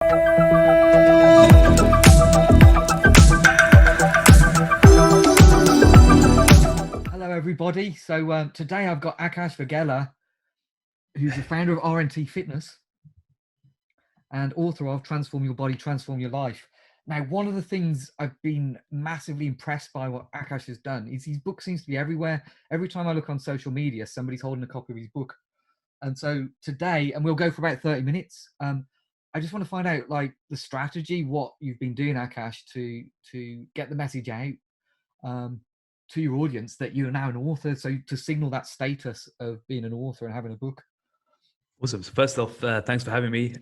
Hello, everybody. So today I've got Akash Vaghela, who's the founder of RNT Fitness and author of Transform Your Body, Transform Your Life. Now, one of the things I've been massively impressed by what Akash has done is his book seems to be everywhere. Every time I look on social media, somebody's holding a copy of his book. And so today, and we'll go for about 30 minutes, I just want to find out like the strategy, what you've been doing, Akash, to get the message out to your audience that you're now an author. So to signal that status of being an author and having a book. Awesome. So first off, thanks for having me.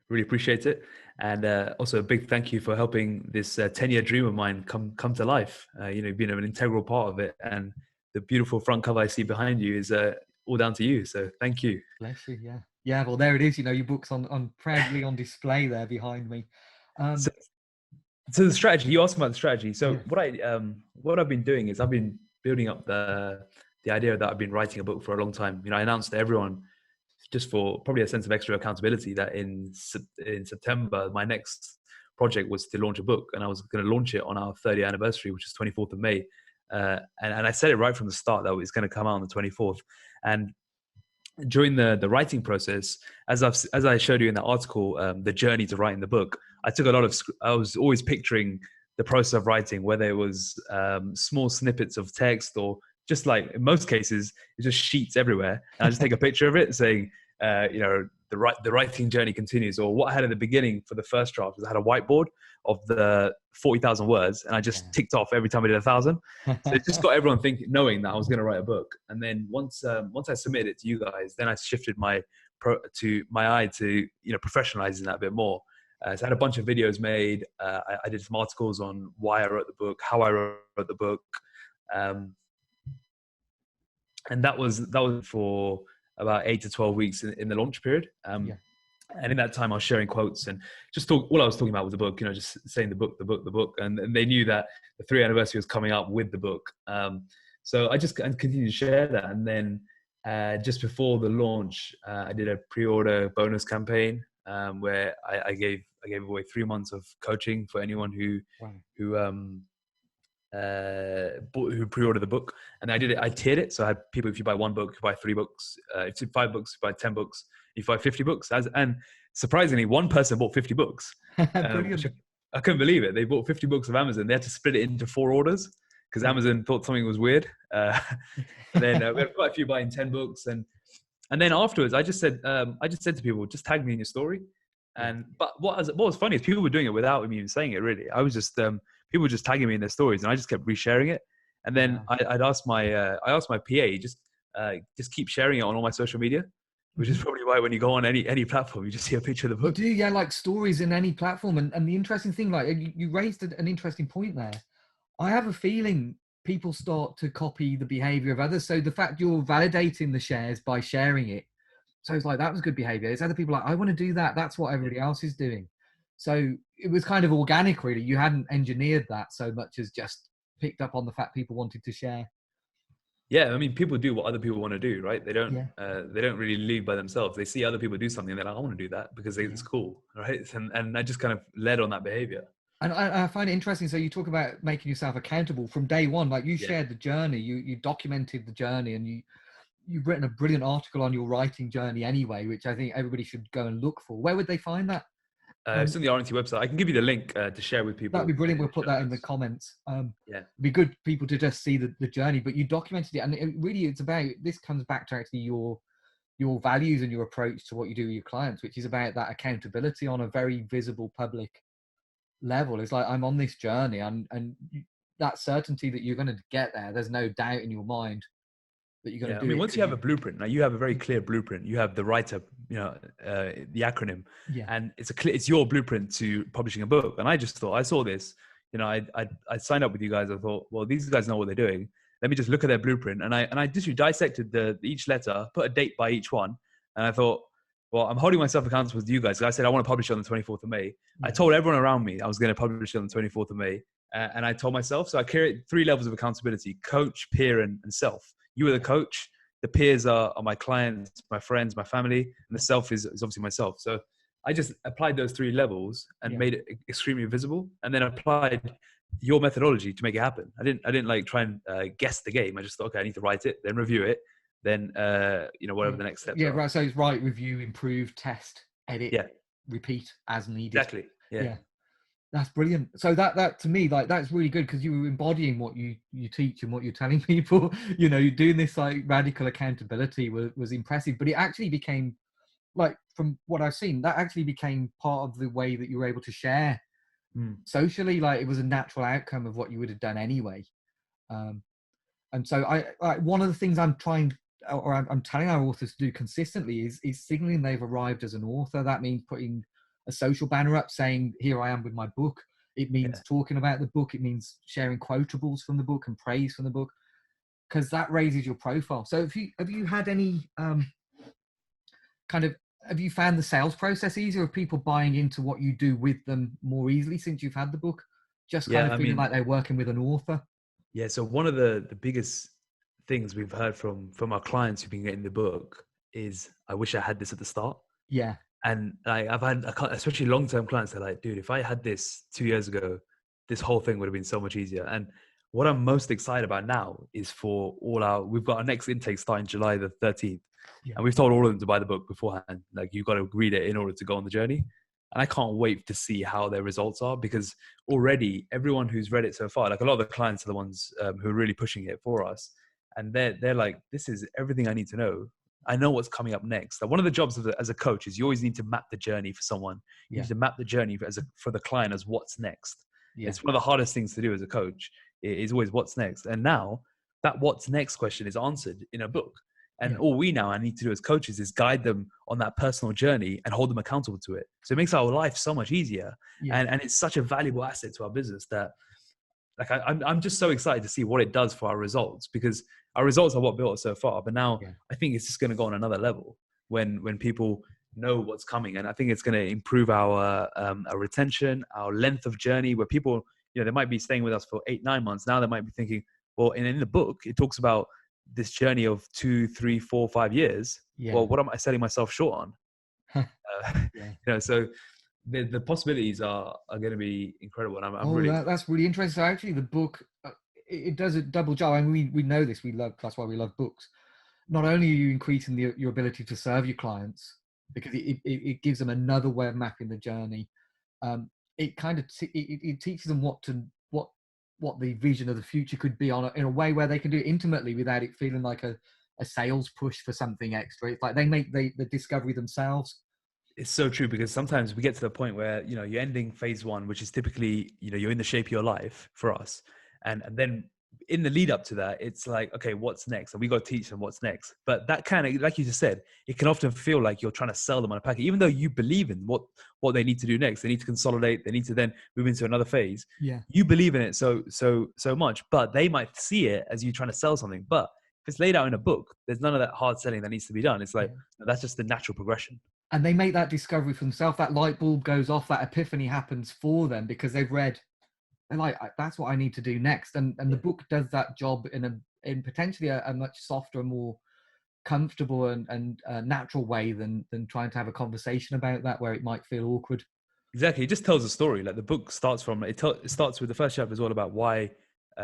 Really appreciate it. And also a big thank you for helping this 10-year dream of mine come to life. You've been an integral part of it. And the beautiful front cover I see behind you is all down to you. So thank you. Bless you. Yeah. Yeah. Well, there it is. Your book's on proudly on display there behind me. So the strategy, you asked about the strategy. So yeah. What I've been doing is I've been building up the idea that I've been writing a book for a long time. I announced to everyone, just for probably a sense of extra accountability, that in September, my next project was to launch a book, and I was going to launch it on our 30th anniversary, which is 24th of May. And I said it right from the start that it's going to come out on the 24th. And during the writing process, as I showed you in the article, the journey to writing the book, I was always picturing the process of writing, whether it was small snippets of text or just like in most cases, it's just sheets everywhere. And I just take a picture of it saying, the writing journey continues. Or what I had at the beginning for the first draft was I had a whiteboard of the 40,000 words, and I just ticked off every time I did 1,000. So it just got everyone knowing that I was going to write a book. And then once I submitted it to you guys, then I shifted my eye to professionalizing that a bit more. So I had a bunch of videos made. I did some articles on why I wrote the book, how I wrote the book. And that was for about 8 to 12 weeks in the launch period. And in that time, I was sharing quotes and all I was talking about was the book, just saying the book. And they knew that the 3rd anniversary was coming up with the book. So I just continued to share that. And then just before the launch, I did a pre-order bonus campaign where I gave away 3 months of coaching for anyone who pre-ordered the book. And I tiered it. So I had people, if you buy 1 book, you buy 3 books. If you buy 5 books, you buy 10 books. If you buy 50 books. And surprisingly, 1 person bought 50 books. I couldn't believe it. They bought 50 books of Amazon. They had to split it into 4 orders because Amazon thought something was weird. Then we had quite a few buying 10 books. And then afterwards, I just said to people, just tag me in your story. But what was funny is people were doing it without me even saying it, really. I was just... people were just tagging me in their stories, and I just kept resharing it. And then I'd asked my PA, just keep sharing it on all my social media, which is probably why when you go on any platform, you just see a picture of the book. You do, like stories in any platform. And the interesting thing, like you raised an interesting point there. I have a feeling people start to copy the behavior of others. So the fact you're validating the shares by sharing it, so it's like, that was good behavior. There's other people like, I want to do that. That's what everybody else is doing. So it was kind of organic, really. You hadn't engineered that so much as just picked up on the fact people wanted to share. Yeah, I mean, people do what other people want to do, right? They don't really live by themselves. They see other people do something, and they're like, I want to do that because it's cool, right? And I just kind of led on that behavior. And I find it interesting. So you talk about making yourself accountable from day one. Like you shared the journey, you documented the journey, and you've written a brilliant article on your writing journey anyway, which I think everybody should go and look for. Where would they find that? It's on the RNT website. I can give you the link to share with people. That'd be brilliant. We'll put that in the comments. It'd be good people to just see the journey, but you documented it. And it's about, this comes back to actually your values and your approach to what you do with your clients, which is about that accountability on a very visible public level. It's like, I'm on this journey and that certainty that you're going to get there. There's no doubt in your mind that you're going to do. I mean, once you have a blueprint, now you have a very clear blueprint. You have the writer, the acronym, and it's your blueprint to publishing a book. And I just thought, I saw this, I signed up with you guys. I thought, well, these guys know what they're doing. Let me just look at their blueprint. And I just dissected each letter, put a date by each one. And I thought, well, I'm holding myself accountable to you guys. I said, I want to publish it on the 24th of May. I told everyone around me I was going to publish it on the 24th of May. And I told myself, so I created 3 levels of accountability: coach, peer, and self. You are the coach. The peers are my clients, my friends, my family, and the self is obviously myself. So I just applied those 3 levels and Yeah. made it extremely visible, and then applied your methodology to make it happen. I didn't like try and guess the game. I just thought, okay, I need to write it, then review it, then whatever the next steps Yeah, are. right. So it's write, review, improve, test, edit, Yeah, repeat as needed. exactly. Yeah, Yeah, that's brilliant. So that to me, like, that's really good, because you were embodying what you teach and what you're telling people. You're doing this like radical accountability was impressive, but it actually became, like, from what I've seen, that actually became part of the way that you were able to share socially. Like, it was a natural outcome of what you would have done anyway. Um, and so one of the things I'm trying, or I'm telling our authors to do consistently, is signaling they've arrived as an author. That means putting a social banner up saying, here I am with my book. It means yeah. talking about the book. It means sharing quotables from the book and praise from the book, because that raises your profile. So have you had any kind of, have you found the sales process easier, of people buying into what you do with them more easily since you've had the book, just kind Yeah, of I feeling mean, like they're working with an author? yeah. So one of the biggest things we've heard from our clients who've been getting the book is, I wish I had this at the start. Yeah. And I've had, especially long-term clients, they're like, dude, if I had this 2 years ago, this whole thing would have been so much easier. And what I'm most excited about now is for we've got our next intake starting July the 13th. Yeah. And we've told all of them to buy the book beforehand. Like, you've got to read it in order to go on the journey. And I can't wait to see how their results are, because already everyone who's read it so far, like a lot of the clients are the ones who are really pushing it for us. And they're like, this is everything I need to know. I know what's coming up next. Like, one of the jobs as a coach is you always need to map the journey for someone. You Yeah. need to map the journey for the client as what's next. Yeah. It's one of the hardest things to do as a coach. It is always what's next. And now that what's next question is answered in a book. And all we now need to do as coaches is guide them on that personal journey and hold them accountable to it. So it makes our life so much easier. Yeah. And it's such a valuable asset to our business that, like, I'm just so excited to see what it does for our results, because our results are what built us so far. But now Yeah. I think it's just going to go on another level when people know what's coming. And I think it's going to improve our retention, our length of journey, where people, they might be staying with us for 8-9 months. Now they might be thinking, well, in the book, it talks about this journey of 2, 3, 4, 5 years. Yeah. Well, what am I selling myself short on? Yeah. So the possibilities are going to be incredible. And I'm really excited. That's really interesting. So actually, the book, it does a double job. I mean, we know this. That's why we love books. Not only are you increasing your ability to serve your clients, because it gives them another way of mapping the journey. It kind of it teaches them what the vision of the future could be in a way where they can do it intimately without it feeling like a sales push for something extra. It's like they make the discovery themselves. It's so true, because sometimes we get to the point where, you're ending phase 1, which is typically, you're in the shape of your life for us. And then in the lead up to that, it's like, okay, what's next? And we got to teach them what's next. But that kind of, like you just said, it can often feel like you're trying to sell them on a package, even though you believe in what they need to do next. They need to consolidate. They need to then move into another phase. Yeah. You believe in it so much, but they might see it as you trying to sell something. But if it's laid out in a book, there's none of that hard selling that needs to be done. It's like, that's just the natural progression. And they make that discovery for themselves. That light bulb goes off, that epiphany happens for them, because they've read, they're like, that's what I need to do next. And the book does that job in potentially a much softer, more comfortable and natural way than trying to have a conversation about that, where it might feel awkward. Exactly. It just tells a story. Like, the book starts from, it starts with the first chapter is all about why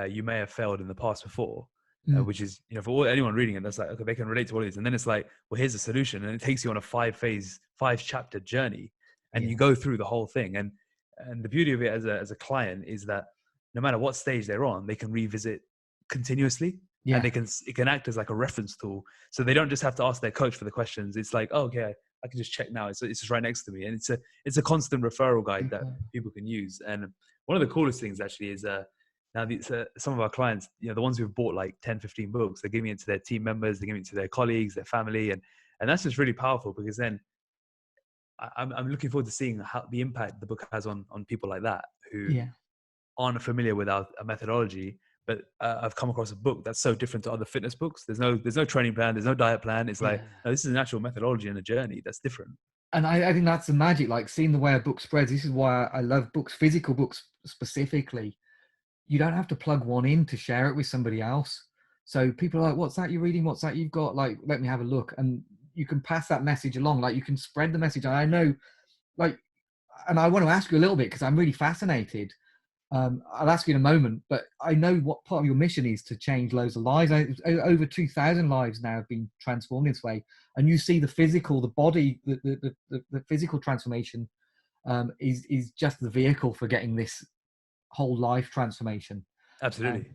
you may have failed in the past before, which is, for anyone reading it, that's like, okay, they can relate to all of these. And then it's like, well, here's a solution. And it takes you on a 5-chapter journey, and you go through the whole thing. And the beauty of it as a client is that no matter what stage they're on, they can revisit continuously. Yeah. And it can act as like a reference tool. So they don't just have to ask their coach for the questions. It's like, oh, okay, I can just check now. It's just right next to me. And it's a constant referral guide that people can use. And one of the coolest things actually is now some of our clients, the ones who've bought like 10, 15 books, they're giving it to their team members, they're giving it to their colleagues, their family. And that's just really powerful, because then I'm looking forward to seeing how the impact the book has on people like that, who aren't familiar with our methodology, but I've come across a book that's so different to other fitness books. There's no training plan. There's no diet plan. It's like, no, this is an actual methodology and a journey that's different. And I think that's the magic, like seeing the way a book spreads. This is why I love books, physical books specifically. You don't have to plug one in to share it with somebody else. So people are like, what's that you're reading? What's that you've got? Like, let me have a look. And you can pass that message along. Like, you can spread the message. And I know like, and I want to ask you a little bit because I'm really fascinated. I'll ask you in a moment, but I know what part of your mission is to change loads of lives. Over 2,000 lives now have been transformed this way, and you see the physical, the body, the physical transformation is just the vehicle for getting this whole life transformation. Absolutely.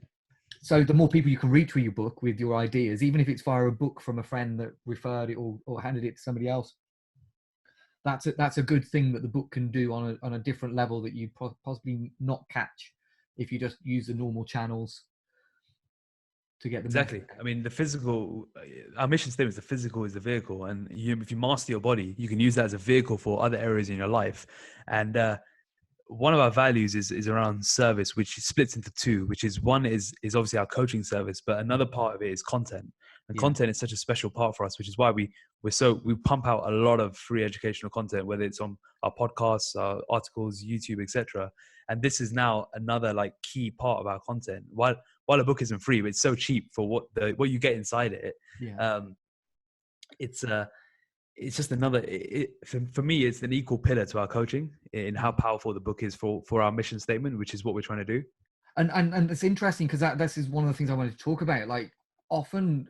So the more people you can reach with your book, with your ideas, even if it's via a book from a friend that referred it or handed it to somebody else, that's a good thing that the book can do on a different level that you possibly not catch if you just use the normal channels to get the Exactly. message. I mean, the physical, our mission statement is the physical is the vehicle. And if you master your body, you can use that as a vehicle for other areas in your life. And one of our values is around service, which splits into two, which is one is obviously our coaching service, but another part of it is content. And Yeah, content is such a special part for us, which is why we pump out a lot of free educational content, whether it's on our podcasts, our articles, YouTube, etc. And this is now another like key part of our content. While a book isn't free, but it's so cheap for what you get inside it. yeah. Um, it's it's just another for me it's an equal pillar to our coaching in how powerful the book is for our mission statement, which is what we're trying to do. And it's interesting because this is one of the things I wanted to talk about. Like often,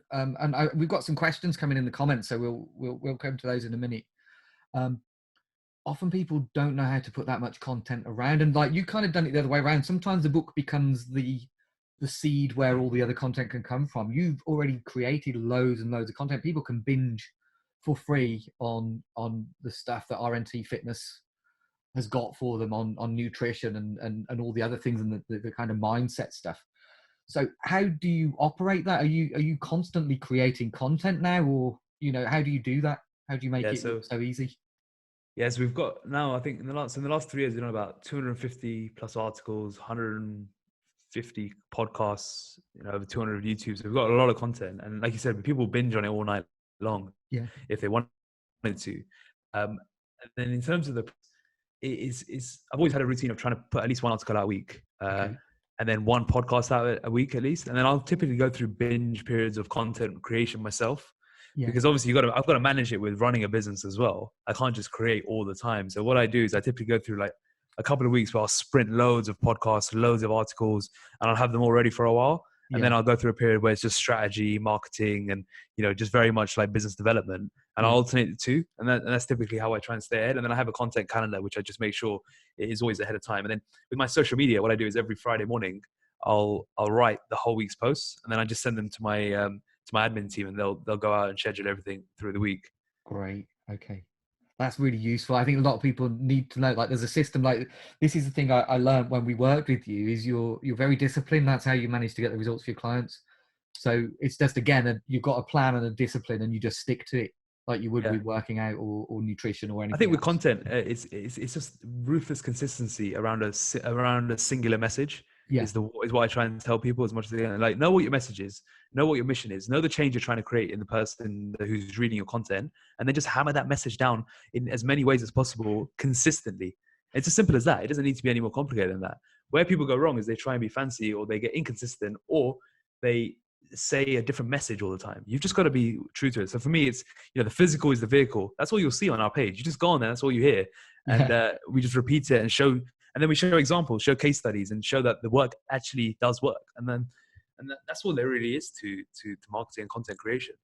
we've got some questions coming in the comments, so we'll come to those in a minute. Often people don't know how to put that much content around, and like you kind of done it the other way around. Sometimes the book becomes the seed where all the other content can come from. You've already created loads and loads of content. People can binge for free on the stuff that RNT Fitness has got for them on nutrition and all the other things and the kind of mindset stuff. So how do you operate that? Are you constantly creating content now, or how do you do that? How do you make Yeah, it look so easy? yes, we've got now, I think in the last 3 years we've done about 250 plus articles, 150 podcasts, over 200 YouTubes. So we've got a lot of content, and like you said, people binge on it all night long Yeah. if they wanted to. And then in terms of I've always had a routine of trying to put at least one article out a week, Okay. and then one podcast out a week at least. And then I'll typically go through binge periods of content creation myself, Yeah. because obviously I've got to manage it with running a business as well. I can't just create all the time. So what I do is I typically go through like a couple of weeks where I'll sprint loads of podcasts, loads of articles, and I'll have them all ready for a while. And then Yeah. I'll go through a period where it's just strategy, marketing, and just very much like business development. And I'll Yeah. alternate the two, and that's typically how I try and stay ahead. And then I have a content calendar, which I just make sure it is always ahead of time. And then with my social media, what I do is every Friday morning, I'll write the whole week's posts, and then I just send them to my admin team, and they'll go out and schedule everything through the week. Great. Okay. That's really useful. I think a lot of people need to know, like, there's a system. Like, this is the thing I learned when we worked with you, is you're very disciplined. That's how you manage to get the results for your clients. So it's just, again, you've got a plan and a discipline, and you just stick to it like you would Yeah. with working out or nutrition or anything I think with else. content, it's just ruthless consistency around a singular message Yeah. is what I try and tell people as much as they can. Like, know what your message is, know what your mission is, know the change you're trying to create in the person who's reading your content, and then just hammer that message down in as many ways as possible consistently. It's as simple as that. It doesn't need to be any more complicated than that. Where people go wrong is they try and be fancy, or they get inconsistent, or they say a different message all the time. You've just got to be true to it. So for me, it's, the physical is the vehicle. That's all you'll see on our page. You just go on there, that's all you hear. And Yeah. we just repeat it and show, and then we show examples, show case studies, and show that the work actually does work. That's all there really is to marketing and content creation.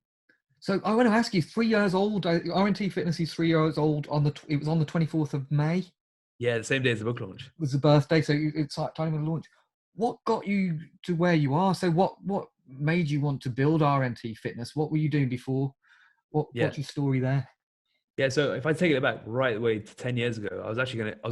So I want to ask you, 3 years old, RNT Fitness is 3 years old it was on the 24th of May. Yeah, the same day as the book launch. Was the birthday, so it's like time of the launch. What got you to where you are? So what made you want to build RNT Fitness? What were you doing before? Yeah. What's your story there? Yeah, so if I take it back right away to 10 years ago, I was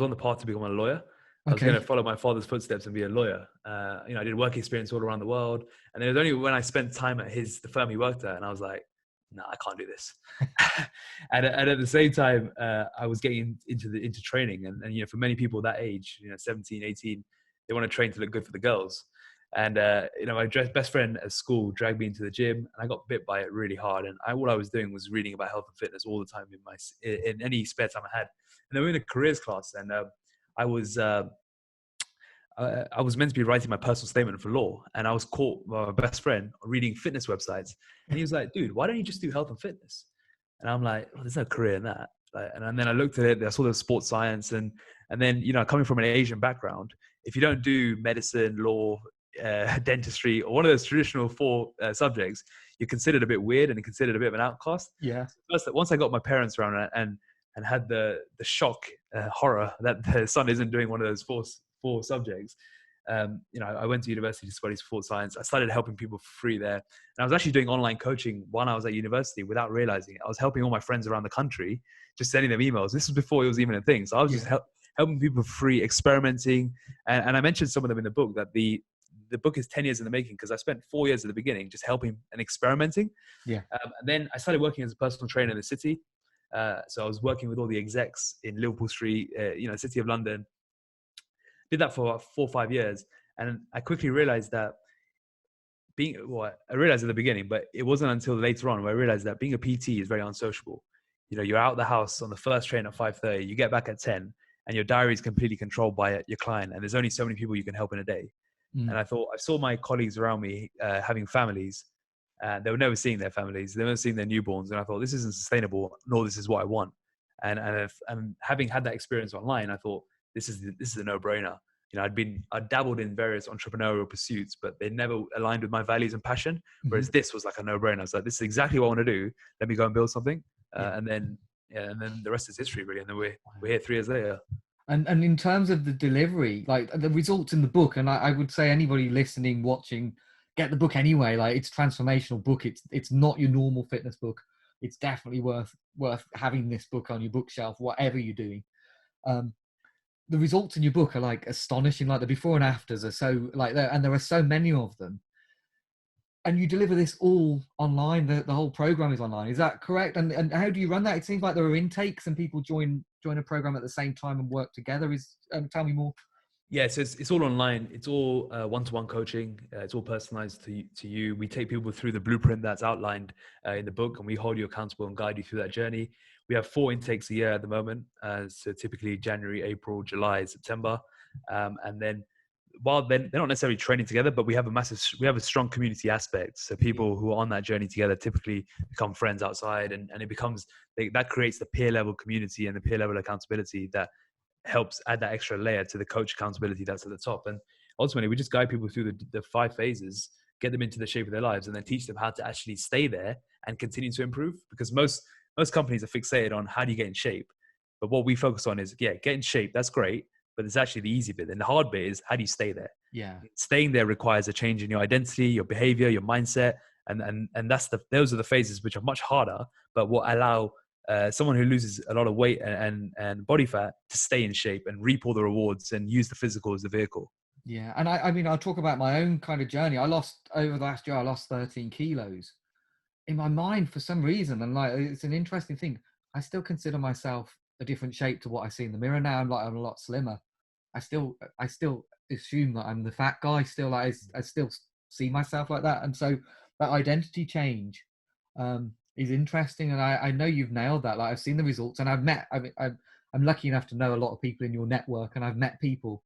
on the path to become a lawyer. I was going to Okay. follow my father's footsteps and be a lawyer. I did work experience all around the world. And it was only when I spent time at the firm he worked at, and I was like, no, I can't do this. and at the same time, I was getting into training. And for many people that age, 17, 18, they want to train to look good for the girls. And my best friend at school dragged me into the gym, and I got bit by it really hard. And all I was doing was reading about health and fitness all the time in any spare time I had. And then we were in a careers class, and I was I was meant to be writing my personal statement for law, and I was caught by my best friend reading fitness websites. And he was like, "Dude, why don't you just do health and fitness?" And I'm like, "Well, there's no career in that. And then I looked at it, I saw the sports science, and then, you know, coming from an Asian background, if you don't do medicine, law, dentistry, or one of those traditional four subjects, you're considered a bit weird and considered a bit of an outcast. Yeah. So first, once I got my parents around it and had the shock, horror that the son isn't doing one of those four subjects, you know, I went to university to study sports science. I started helping people for free there. And I was actually doing online coaching while I was at university without realizing it. I was helping all my friends around the country, just sending them emails. This was before it was even a thing. So I was just helping people for free, experimenting. And I mentioned some of them in the book, that the book is 10 years in the making, because I spent 4 years at the beginning just helping and experimenting. Yeah. And then I started working as a personal trainer in the city. So I was working with all the execs in Liverpool Street, you know, City of London. Did that for 4 or 5 years. And I quickly realized that I realized at the beginning, but it wasn't until later on where I realized that being a PT is very unsociable. You know, you're out the house on the first train at 5:30, you get back at 10, and your diary is completely controlled by your client. And there's only so many people you can help in a day. And I saw my colleagues around me having families. They were never seeing their families. They were never seeing their newborns. And I thought, this isn't sustainable, nor this is what I want. And having had that experience online, I thought, this is a no-brainer. You know, I'd dabbled in various entrepreneurial pursuits, but they never aligned with my values and passion. Whereas this was like a no-brainer. I was like, this is exactly what I want to do. Let me go and build something. And then the rest is history, really. And then we're here 3 years later. And in terms of the delivery, like the results in the book, and I would say anybody listening, watching, get the book anyway. Like, it's a transformational book. It's not your normal fitness book. It's definitely worth having this book on your bookshelf, whatever you're doing. The results in your book are like astonishing. Like, the before and afters are so like there, and there are so many of them. And you deliver this all online. The whole program is online. Is that correct? And how do you run that? It seems like there are intakes and people join a program at the same time and work together. Tell me more. Yeah, so it's all online. It's all one-to-one coaching. It's all personalized to you. We take people through the blueprint that's outlined in the book, and we hold you accountable and guide you through that journey. We have 4 intakes a year at the moment. So typically January, April, July, September. And then while they're not necessarily training together, but we have a strong community aspect. So people who are on that journey together typically become friends outside, and it becomes, that creates the peer level community and the peer level accountability that helps add that extra layer to the coach accountability that's at the top. And ultimately, we just guide people through the 5 phases, get them into the shape of their lives, and then teach them how to actually stay there and continue to improve. Because most companies are fixated on how do you get in shape. But what we focus on is, get in shape. That's great. But it's actually the easy bit. And the hard bit is, how do you stay there? Yeah. Staying there requires a change in your identity, your behavior, your mindset. And those are the phases which are much harder, but will allow someone who loses a lot of weight and body fat to stay in shape and reap all the rewards and use the physical as the vehicle. Yeah. And I mean, I'll talk about my own kind of journey. Over the last year, I lost 13 kilos. In my mind, for some reason, and like, it's an interesting thing, I still consider myself a different shape to what I see in the mirror now. I'm a lot slimmer. I still assume that I'm the fat guy. Still, I still see myself like that. And so that identity change is interesting. And I know you've nailed that. Like, I've seen the results, and I'm lucky enough to know a lot of people in your network, and I've met people.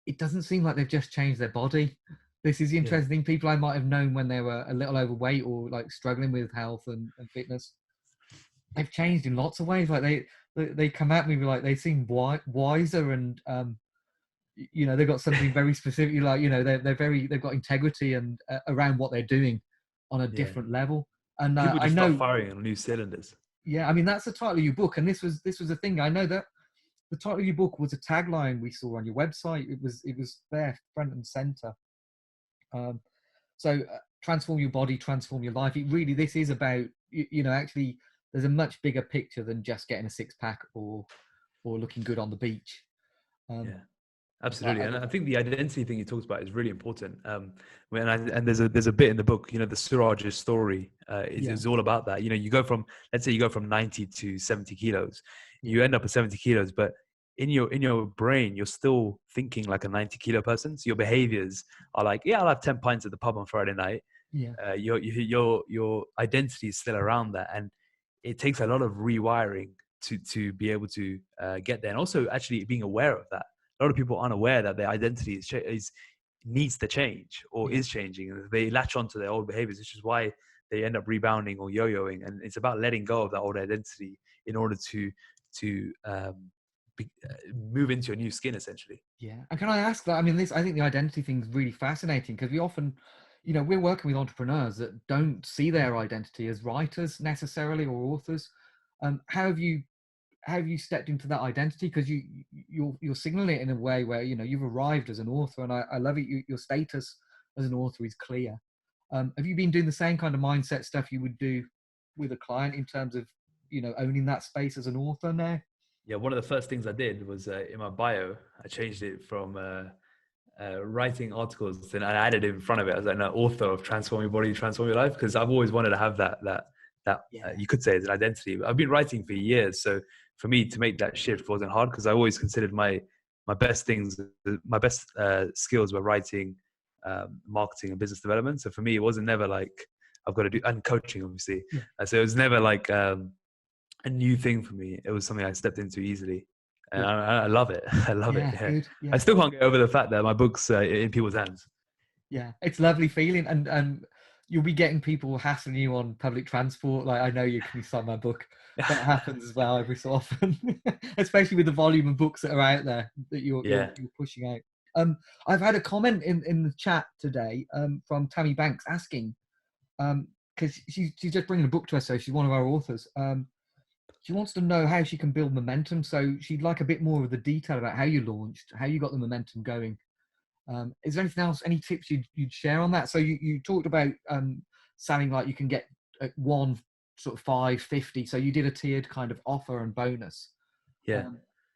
It doesn't seem like they've just changed their body. This is the interesting. People I might have known when they were a little overweight or like struggling with health and fitness, they've changed in lots of ways. Like they come at me like they seem wiser, and you know, they've got something very specific. Like, you know, they've got integrity and around what they're doing on a different level. And People I just know, start firing on new cylinders. yeah, I mean, that's the title of your book, and this was a thing. I know that the title of your book was a tagline we saw on your website. It was there front and center. So transform your body, transform your life. This is about, you know, actually there's a much bigger picture than just getting a 6-pack or looking good on the beach. Yeah, absolutely. And I think the identity thing you talked about is really important. And there's a bit in the book, you know, the Suraj's story is all about that. You know, let's say you go from 90 to 70 kilos, you end up at 70 kilos, but in your brain, you're still thinking like a 90-kilo person. So your behaviors are like, yeah, I'll have 10 pints at the pub on Friday night. Yeah. Your identity is still around that. And it takes a lot of rewiring to be able to get there. And also actually being aware of that. A lot of people aren't aware that their identity needs to change or is changing. And they latch onto their old behaviors, which is why they end up rebounding or yo-yoing. And it's about letting go of that old identity in order to to move into a new skin, essentially. Yeah. And can I ask that? I mean, I think the identity thing is really fascinating because we often, we're working with entrepreneurs that don't see their identity as writers necessarily or authors. How have you stepped into that identity? Because you're signaling it in a way where, you've arrived as an author, and I love it. Your status as an author is clear. Have you been doing the same kind of mindset stuff you would do with a client in terms of, owning that space as an author now? Yeah, one of the first things I did was in my bio, I changed it from writing articles, and I added it in front of it as an author of Transform Your Body, Transform Your Life, because I've always wanted to have that Yeah. you could say as an identity. I've been writing for years, so for me to make that shift wasn't hard because I always considered my best things, my best skills were writing, marketing, and business development. So for me, it wasn't never like I've got to do, and coaching, obviously. Yeah. So it was never like a new thing for me. It was something I stepped into easily, and I love it. I love it. Yeah. Good. Yeah. I still can't get over the fact that my book's in people's hands. Yeah, it's a lovely feeling, and you'll be getting people hassling you on public transport. Like, I know you can sign my book. That happens as well every so often, especially with the volume of books that are out there that you're pushing out. I've had a comment in the chat today from Tammy Banks asking, because she's just bringing a book to us, so she's one of our authors. She wants to know how she can build momentum, so she'd like a bit more of the detail about how you launched, how you got the momentum going. Is there anything else, any tips you'd share on that? So you talked about sounding like you can get one sort of 550. So you did a tiered kind of offer and bonus. Yeah.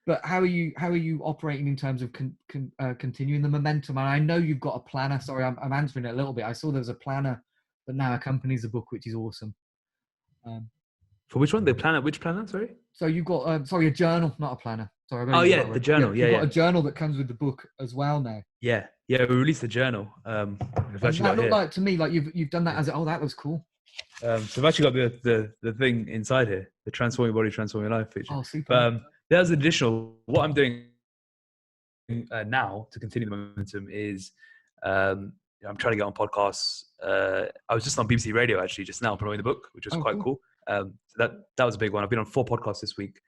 But how are you operating in terms of continuing the momentum? And I know you've got a planner. Sorry, I'm answering it a little bit. I saw there was a planner that now accompanies the book, which is awesome. For which one? The planner? Which planner? Sorry. So you've got a journal, not a planner. Sorry. Oh yeah, the journal. You've got a journal that comes with the book as well now. Yeah. We released the journal. And that looked like to me like you've done that as that was cool. So I've actually got the thing inside here, the Transform Your Body, Transform Your Life feature. Oh, super. But there's additional. What I'm doing now to continue the momentum is I'm trying to get on podcasts. I was just on BBC Radio actually just now promoting the book, which was quite cool. So that was a big one. I've been on 4 podcasts this week.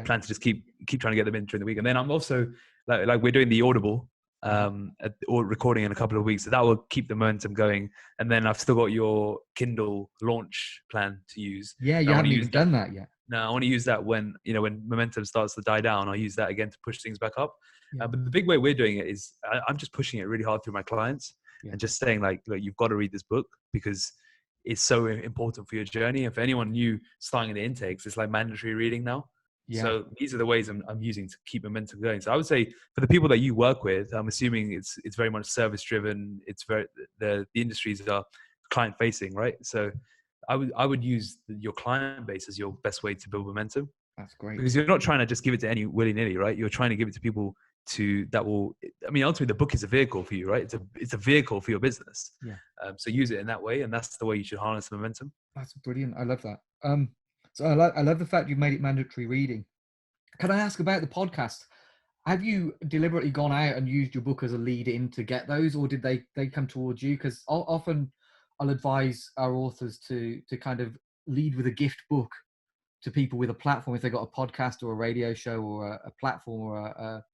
Plan to just keep trying to get them in during the week, and then I'm also like we're doing the Audible or recording in a couple of weeks, so that will keep the momentum going. And then I've still got your Kindle launch plan to use. Yeah, you haven't even done that yet. No, I want to use that when momentum starts to die down. I'll use that again to push things back up. But the big way we're doing it is I'm just pushing it really hard through my clients and just saying like, look, you've got to read this book because it's so important for your journey. And for anyone new starting the intakes, it's like mandatory reading now. Yeah. So these are the ways I'm using to keep momentum going. So I would say for the people that you work with, I'm assuming it's very much service driven. It's very the industries are client facing, right? So I would use your client base as your best way to build momentum. That's great. Because you're not trying to just give it to any willy-nilly, right? You're trying to give it to people ultimately the book is a vehicle for you, right? It's a vehicle for your business. Yeah. So use it in that way, and that's the way you should harness the momentum. That's brilliant. I love that. So I love the fact you've made it mandatory reading. Can I ask about the podcast? Have you deliberately gone out and used your book as a lead in to get those, or did they come towards you? Because often I'll advise our authors to kind of lead with a gift book to people with a platform if they've got a podcast or a radio show or a platform or a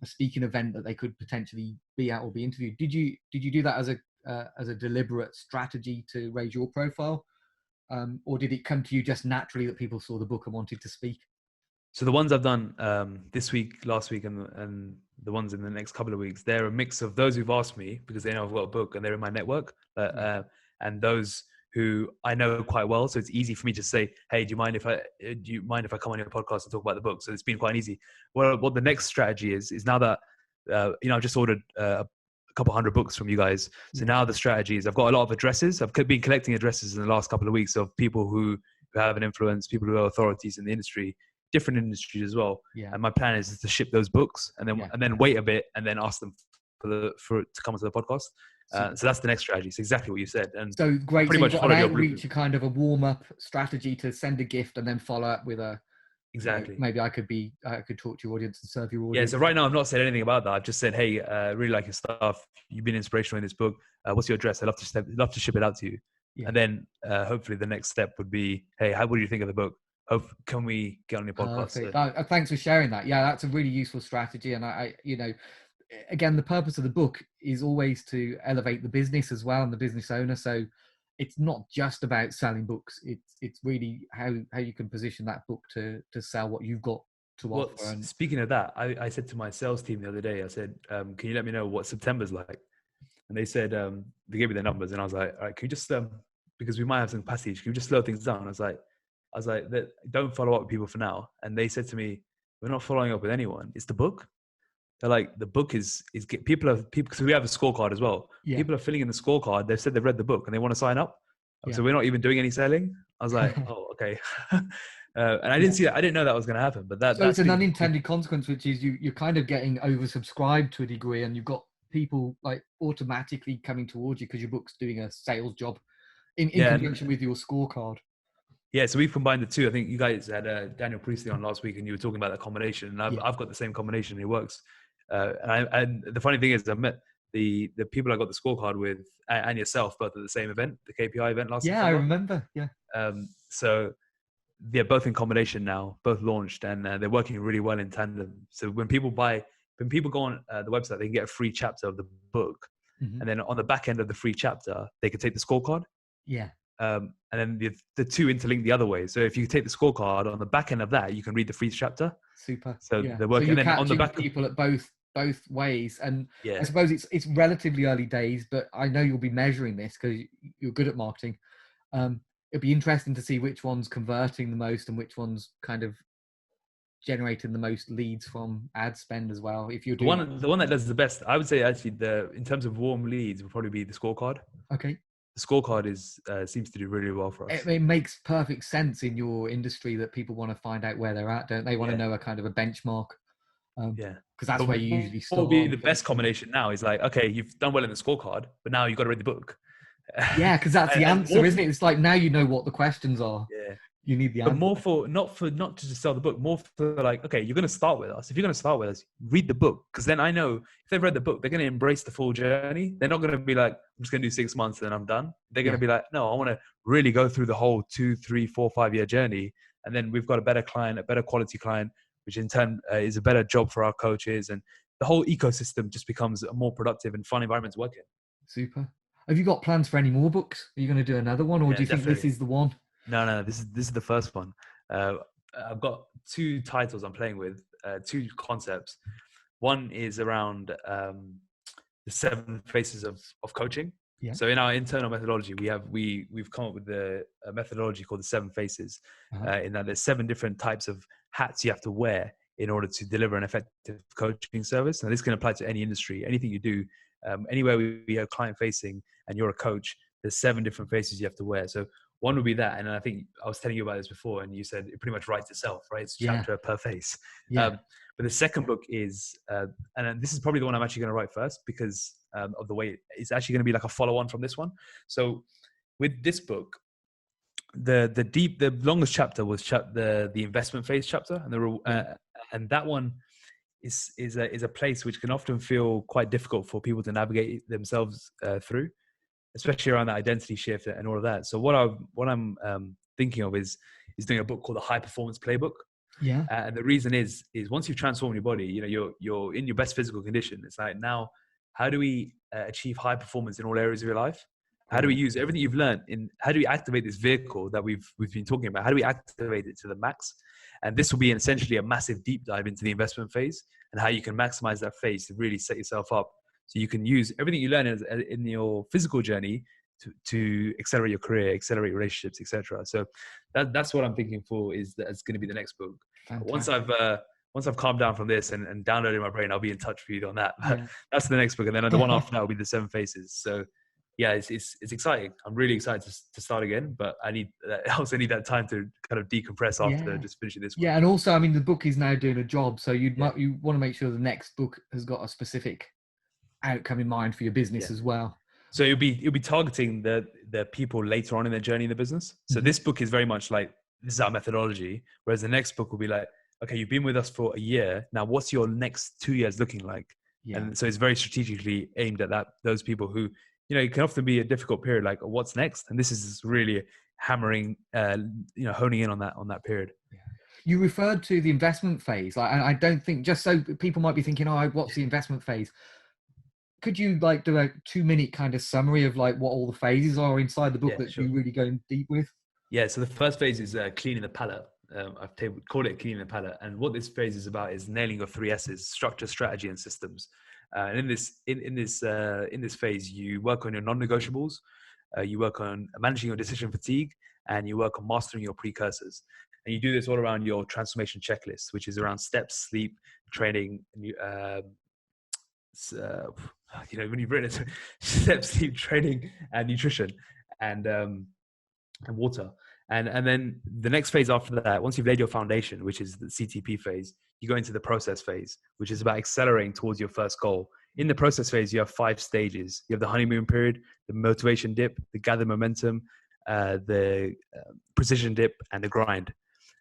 speaking event that they could potentially be at or be interviewed. Did you do that as a deliberate strategy to raise your profile, or did it come to you just naturally that people saw the book and wanted to speak? So the ones I've done this week, last week, and the ones in the next couple of weeks, they're a mix of those who've asked me because they know I've got a book and they're in my network, and those who I know quite well. So it's easy for me to say, hey, do you mind if I come on your podcast and talk about the book? So it's been quite easy. What the next strategy is now that, I've just ordered a couple hundred books from you guys. So now the strategy is I've got a lot of addresses. I've been collecting addresses in the last couple of weeks of people who have an influence, people who are authorities in the industry, different industries as well. Yeah. And my plan is to ship those books and then wait a bit and then ask them to come onto the podcast. So that's the next strategy. It's exactly what you said. And so great. Pretty much an outreach, a kind of a warm up strategy to send a gift and then follow up with a. Exactly. Maybe I could talk to your audience and serve your audience. Yeah. So right now I've not said anything about that. I've just said, hey, really like your stuff. You've been inspirational in this book. What's your address? I'd love to ship it out to you. Yeah. And then hopefully the next step would be, hey, what do you think of the book? can we get on your podcast? So, Perfect. Thanks for sharing that. Yeah, that's a really useful strategy. And again, the purpose of the book is always to elevate the business as well and the business owner. So it's not just about selling books. It's really how you can position that book to sell what you've got to well, offer. And speaking of that, I said to my sales team the other day, I said, can you let me know what September's like? And they said, they gave me their numbers, and I was like, all right, can you just, because we might have some capacity, can you just slow things down? I was like, don't follow up with people for now. And they said to me, we're not following up with anyone. It's the book. They're like, the book is people because we have a scorecard as well. yeah, People are filling in the scorecard. They've said they've read the book and they want to sign up. yeah. So we're not even doing any selling. I was like, oh, okay. And I didn't see that. I didn't know that was going to happen, but so it's an unintended consequence, which is you're kind of getting oversubscribed to a degree, and you've got people like automatically coming towards you because your book's doing a sales job in conjunction with your scorecard. Yeah, so we've combined the two. I think you guys had Daniel Priestley on last week, and you were talking about that combination. And I've got the same combination. It works. And the funny thing is, I met the people I got the scorecard with and yourself both at the same event, the KPI event last September. I remember. Yeah. So they're both in combination now, both launched, and they're working really well in tandem. So when people go on the website, they can get a free chapter of the book, and then on the back end of the free chapter, they can take the scorecard. Yeah. And then the two interlink the other way. So if you take the scorecard on the back end of that, you can read the free chapter. Super. So they're working. So you're and then catching on the back people at both ways. And I suppose it's relatively early days, but I know you'll be measuring this because you're good at marketing. It'd be interesting to see which one's converting the most and which one's kind of generating the most leads from ad spend as well. If you're doing the one that does the best, I would say actually in terms of warm leads would probably be the scorecard. Okay. The scorecard seems to do really well for us. It makes perfect sense in your industry that people want to find out where they're at, don't they? Want to know a kind of a benchmark. Because that's where you usually start. What would be the best combination now is like, okay, you've done well in the scorecard, but now you've got to read the book. Yeah, because that's the answer, isn't it? It's like now you know what the questions are. Yeah. You need the answer. But not to just sell the book, more for like, okay, you're going to start with us. If you're going to start with us, read the book. Because then I know if they've read the book, they're going to embrace the full journey. They're not going to be like, I'm just going to do 6 months and then I'm done. They're going to be like, no, I want to really go through the whole 2, 3, 4, 5 year journey. And then we've got a better client, a better quality client, which in turn is a better job for our coaches. And the whole ecosystem just becomes a more productive and fun environment to work in. Super. Have you got plans for any more books? Are you going to do another one, or do you think this is the one? No, this is the first one. I've got 2 titles I'm playing with, 2 concepts. One is around the 7 phases of coaching. Yeah. So in our internal methodology, we've come up with a methodology called the 7 phases. In that there's 7 different types of hats you have to wear in order to deliver an effective coaching service. And this can apply to any industry, anything you do, anywhere we are client facing and you're a coach. There's 7 different phaces you have to wear. So one would be that, and I think I was telling you about this before, and you said it pretty much writes itself, right? It's a chapter per face. Yeah. But the second book is, and this is probably the one I'm actually going to write first because of the way it's actually going to be like a follow-on from this one. So with this book, the longest chapter was the investment phase chapter, and that one is a place which can often feel quite difficult for people to navigate themselves through, especially around that identity shift and all of that. So what I'm thinking of is doing a book called the High Performance Playbook. Yeah. And the reason is once you've transformed your body, you're in your best physical condition. It's like, now, how do we achieve high performance in all areas of your life? How do we use everything you've learned how do we activate this vehicle that we've been talking about? How do we activate it to the max? And this will be essentially a massive deep dive into the investment phase and how you can maximize that phase to really set yourself up. So you can use everything you learn in your physical journey to accelerate your career, accelerate relationships, etc. So that's what I'm thinking for is that it's going to be the next book. Fantastic. Once I've calmed down from this and downloaded my brain, I'll be in touch with you on that. Yeah. That's the next book, and then the one after that will be the 7 phases. So yeah, it's exciting. I'm really excited to start again, but I also need that time to kind of decompress after just finishing this one. Yeah, and also, I mean, the book is now doing a job, so you want to make sure the next book has got a specific outcome in mind for your business as well. So you'll be targeting the people later on in their journey in the business. So this book is very much like, this is our methodology, whereas the next book will be like, okay, you've been with us for a year. Now, what's your next 2 years looking like? Yeah. And so it's very strategically aimed at those people who, it can often be a difficult period, like what's next? And this is really hammering, honing in on that period. You referred to the investment phase. I don't think, just so people might be thinking, oh, what's the investment phase? Could you like do a 2-minute kind of summary of like what all the phases are inside the book that sure. you really go in deep with? Yeah. So the first phase is cleaning the palette. I've called it cleaning the palette. And what this phase is about is nailing your 3 S's: structure, strategy, and systems. And in this phase, you work on your non-negotiables, you work on managing your decision fatigue, and you work on mastering your precursors. And you do this all around your transformation checklist, which is around steps, sleep, training, when you've written it, steps, sleep, training, and nutrition, and water. And then the next phase after that, once you've laid your foundation, which is the CTP phase, you go into the process phase, which is about accelerating towards your first goal. In the process phase, you have 5 stages. You have the honeymoon period, the motivation dip, the gather momentum, the precision dip, and the grind.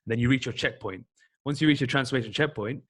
And then you reach your checkpoint. Once you reach your transformation checkpoint,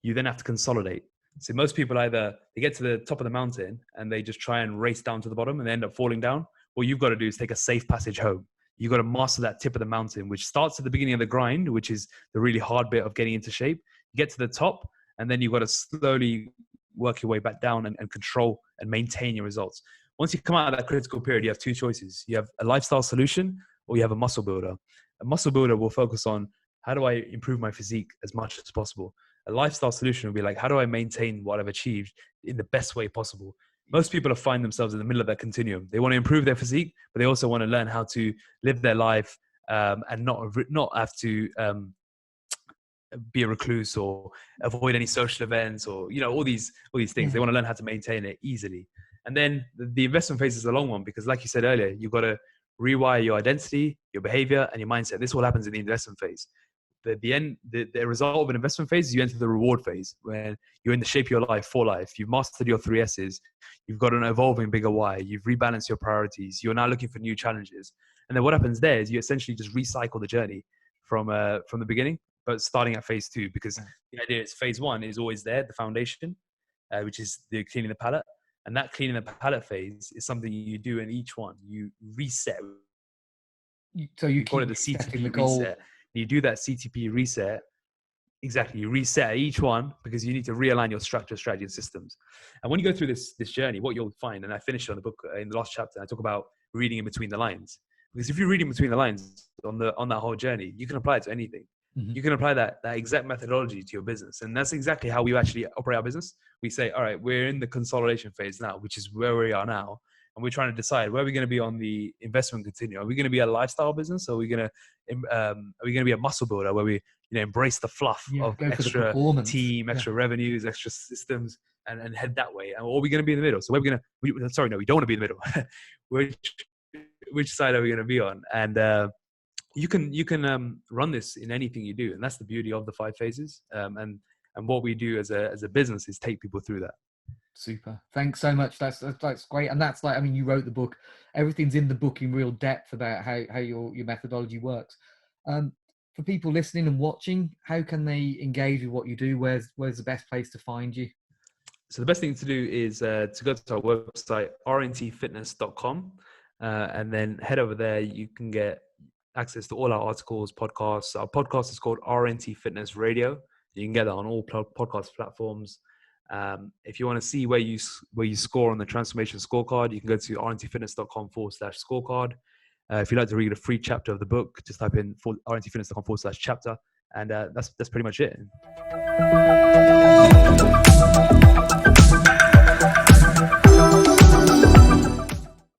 you then have to consolidate. So most people either they get to the top of the mountain and they just try and race down to the bottom and they end up falling down. What you've got to do is take a safe passage home. You've got to master that tip of the mountain, which starts at the beginning of the grind, which is the really hard bit of getting into shape. You get to the top, and then you've got to slowly work your way back down and control and maintain your results. Once you come out of that critical period, you have 2 choices. You have a lifestyle solution or you have a muscle builder. A muscle builder will focus on how do I improve my physique as much as possible. A lifestyle solution will be like, how do I maintain what I've achieved in the best way possible? Most people find themselves in the middle of that continuum. They want to improve their physique, but they also want to learn how to live their life and not have to be a recluse or avoid any social events or all these things. Yeah. They want to learn how to maintain it easily. And then the investment phase is a long one because, like you said earlier, you've got to rewire your identity, your behavior, and your mindset. This all happens in the investment phase. The result of an investment phase is you enter the reward phase where you're in the shape of your life for life. You've mastered your 3 S's. You've got an evolving bigger why. You've rebalanced your priorities. You're now looking for new challenges. And then what happens there is you essentially just recycle the journey from the beginning, but starting at phase 2, because the idea is phase 1 is always there, the foundation, which is the cleaning the palette. And that cleaning the palette phase is something you do in each one. You reset. So you call it the CTP reset. You do that CTP reset. Exactly. You reset each one because you need to realign your structure, strategy, and systems. And when you go through this journey, what you'll find, and I finished on the book in the last chapter, I talk about reading in between the lines. Because if you're reading between the lines on that whole journey, you can apply it to anything. Mm-hmm. You can apply that exact methodology to your business. And that's exactly how we actually operate our business. We say, all right, we're in the consolidation phase now, which is where we are now. And we're trying to decide where we're going to be on the investment continuum. Are we going to be a lifestyle business, or are we going to be a muscle builder where we embrace the fluff of extra team, extra revenues, extra systems, and head that way? Or are we going to be in the middle? So we don't want to be in the middle. Which side are we going to be on? And you can run this in anything you do, and that's the beauty of the 5 phases. And what we do as a business is take people through that. Super. Thanks so much. That's great. And that's like, I mean, you wrote the book. Everything's in the book in real depth about how your methodology works. For people listening and watching, how can they engage with what you do? Where's the best place to find you? So the best thing to do is to go to our website, rntfitness.com, and then head over there. You can get access to all our articles, podcasts. Our podcast is called RNT Fitness Radio. You can get that on all podcast platforms. If you want to see where you score on the transformation scorecard, you can go to rntfitness.com/scorecard. If you'd like to read a free chapter of the book, just type in rntfitness.com/chapter, and that's pretty much it.